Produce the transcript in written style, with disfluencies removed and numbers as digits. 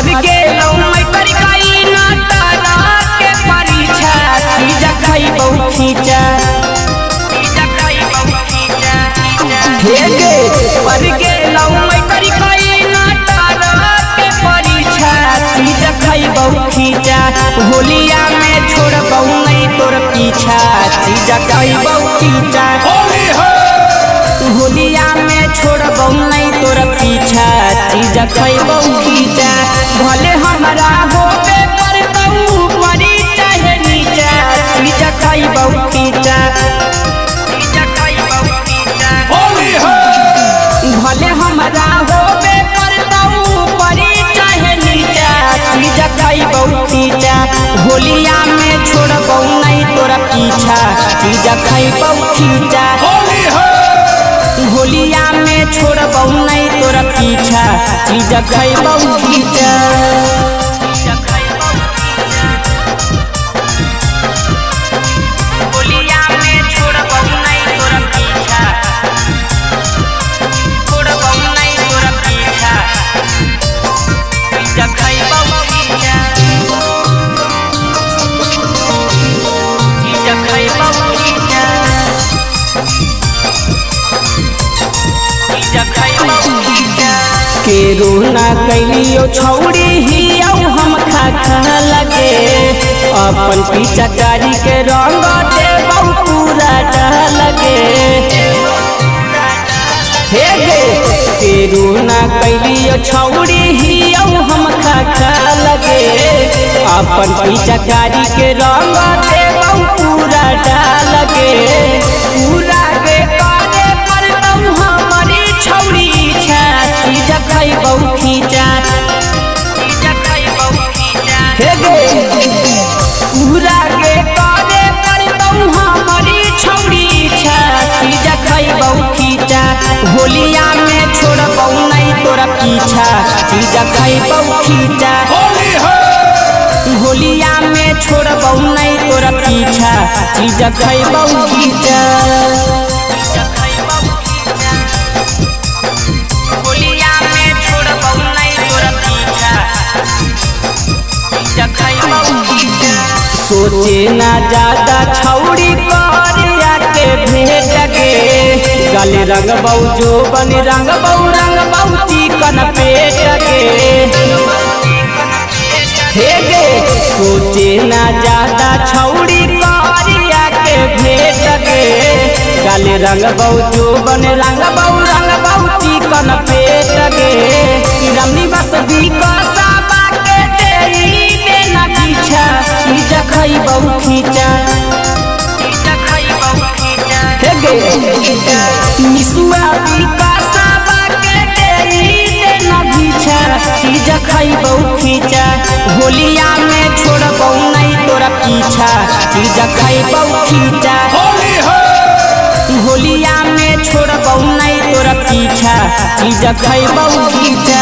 पर गेलौ मैं करिकाई ना तारा के परीक्षा चीज खइबौ खींचा हे गे पर गेलौ मैं करिकाई ना तारा के परीक्षा चीज खइबौ खींचा होलिया में छोड़बौ नहीं तोर पीछा चीज खइबौ खींचा होलिया में छोड़बौ नहीं तोर पीछा चीज खइबौ खींचा भले हमरा होबे करतौ परी चाहे नीचा चीज खइबौ खींचा भले हमरा होबे करतौ परी चाहे नीचा चीज खइबौ खींचा होलिया में छोड़बौ नहीं तोर पीछा चीज खइबौ खींचा होलिया में छोड़बौ नहीं तोरा पीछा चीज खइबौ खींचा होलिया में छोड़बौ नहीं तोरा पीछा छोड़बौ नहीं तोरा पीछा चीज खइबौ खींचा चीज खइबौ खींचा के रोना कैलियो छौड़ी ही हम खा लगे अपन पिचकारी के रंग देबौ पूरा लगे हे गे के रोना कैलियो छौड़ी ही हम खा लगे अपन पिचकारी के रंग देबौ पूरा लगे पूरा गे करे परतौ हमरी छौड़ी चीज खइबौ खींचा हे गे पूरा गे करे परतौ हमरी छौड़ी चीज खइबौ खींचा होलिया में छोड़बौ नहीं तोरा पीछा चीज खइबौ खींचा होलिया में छोड़बौ नहीं तोरा पीछा चीज खइबौ खींचा सोचे ना ज्यादा छौड़ी करिया के भेट गे गले रंगबौ जो बन रंगबौ चिकन पेट गे हे गे सोचे ना ज्यादा छौड़ी करिया के भेट गे गले रंगबौ जो बन रंगबौ चिकन पेट गे रमनी बस विकसाबा के तेरी देना पीछा चीज खइबौ खींचा हे गे निसुआ विकसाबा के तेरी देना पीछा चीज खइबौ खींचा होलिया में छोड़बौ नहीं तोरा पीछा चीज खइबौ खींचा होलिया में छोड़बौ नहीं तोरा पीछा चीज खइबौ खींचा।